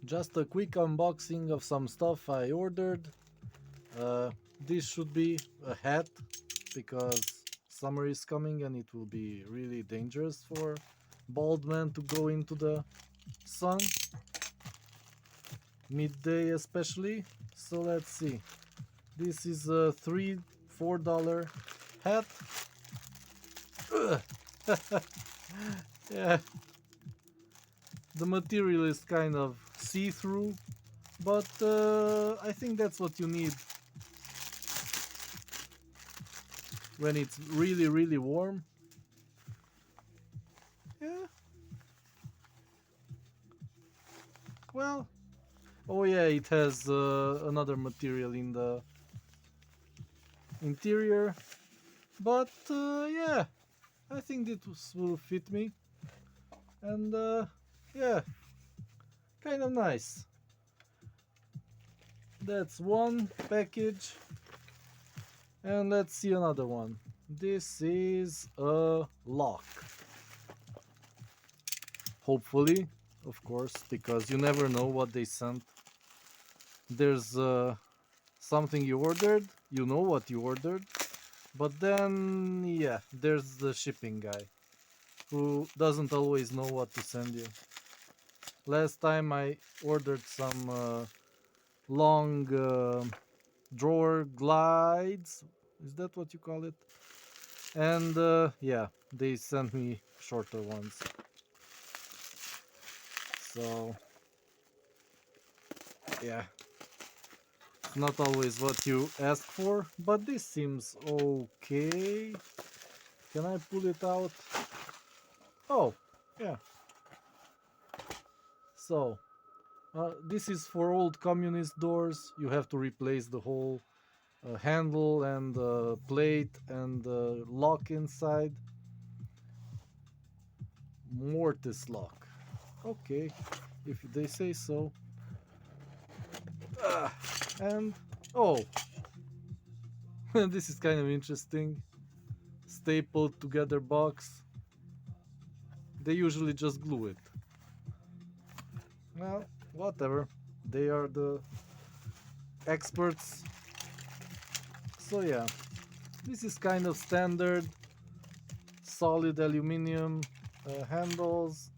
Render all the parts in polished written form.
Just a quick unboxing of some stuff I ordered. This should be a hat because summer is coming and it will be really dangerous for bald men to go into the sun, midday especially. So let's see. This is a $4 hat. Yeah, the material is kind of see-through, but I think that's what you need when it's really warm. Yeah, well, oh yeah, it has another material in the interior, but yeah, I think this will fit me, and yeah, kind of nice. That's one package, and let's see another one. This is a lock. Hopefully, of course, because you never know what they sent. There's something you ordered, you know what you ordered, but then, yeah, there's the shipping guy who doesn't always know what to send you. Last time I ordered some long drawer glides, is that what you call it? And yeah, they sent me shorter ones. So, yeah, not always what you ask for, but this seems okay. Can I pull it out? Oh, yeah. So, this is for old communist doors. You have to replace the whole handle and plate and lock inside. Mortise lock. Okay, if they say so. And oh, this is kind of interesting. Stapled together box. They usually just glue it. Well, whatever. They are the experts. So yeah, this is kind of standard. Solid aluminum handles.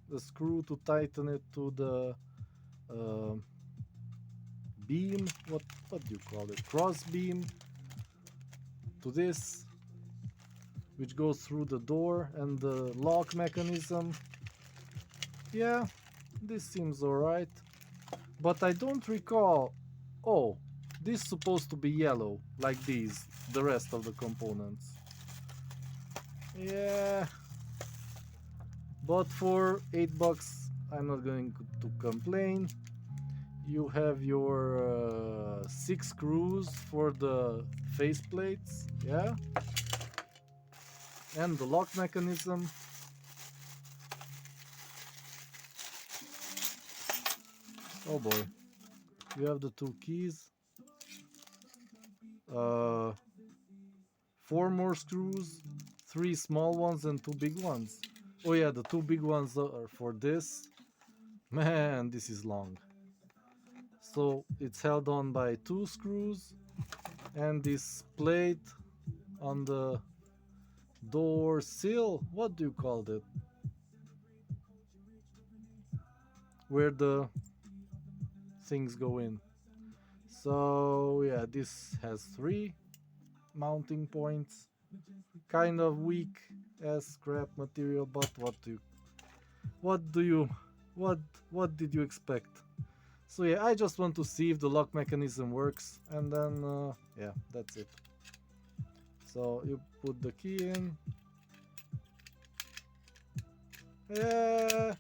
The screw to tighten it to the uh, beam. What do you call it? Cross beam. To this, which goes through the door, and the lock mechanism. Yeah, this seems alright. But I don't recall. Oh, this is supposed to be yellow, like these, the rest of the components. Yeah, but for $8, I'm not going to complain. You have your 6 screws for the face plates, yeah, and the lock mechanism. Oh boy, you have the 2 keys. Uh, 4 more screws, 3 small ones and 2 big ones. Oh yeah, the 2 big ones are for this. Man, this is long. So it's held on by 2 screws and this plate on the door sill. What do you call it? Where the things go in. So yeah, this has 3 mounting points. Kind of weak as scrap material, but what do you what what did you expect? So yeah, I just want to see if the lock mechanism works, and then yeah, that's it. So you put the key in. Yeah,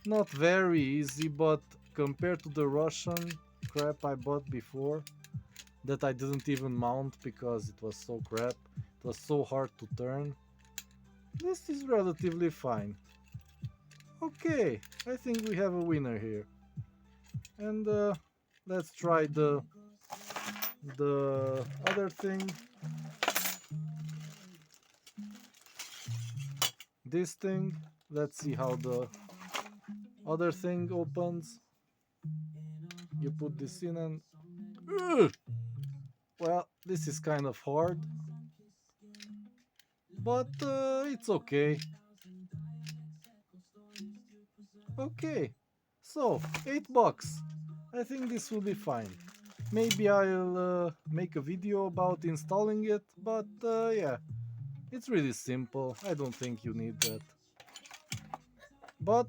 not very easy, but compared to the Russian crap I bought before, that I didn't even mount because it was so crap, it was so hard to turn, this is relatively fine. Okay, I think we have a winner here. And let's try the other thing. This thing. Let's see how the other thing opens. You put this in and Ugh! Well, this is kind of hard, but it's okay. Okay, so $8. I think this will be fine. Maybe I'll make a video about installing it, but yeah, it's really simple. I don't think you need that. But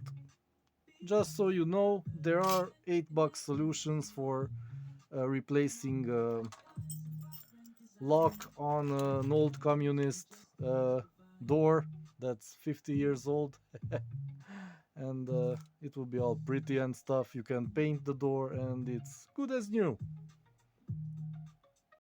just so you know, there are $8 solutions for replacing lock on an old communist door that's 50 years old. And it will be all pretty and stuff. You can paint the door and it's good as new.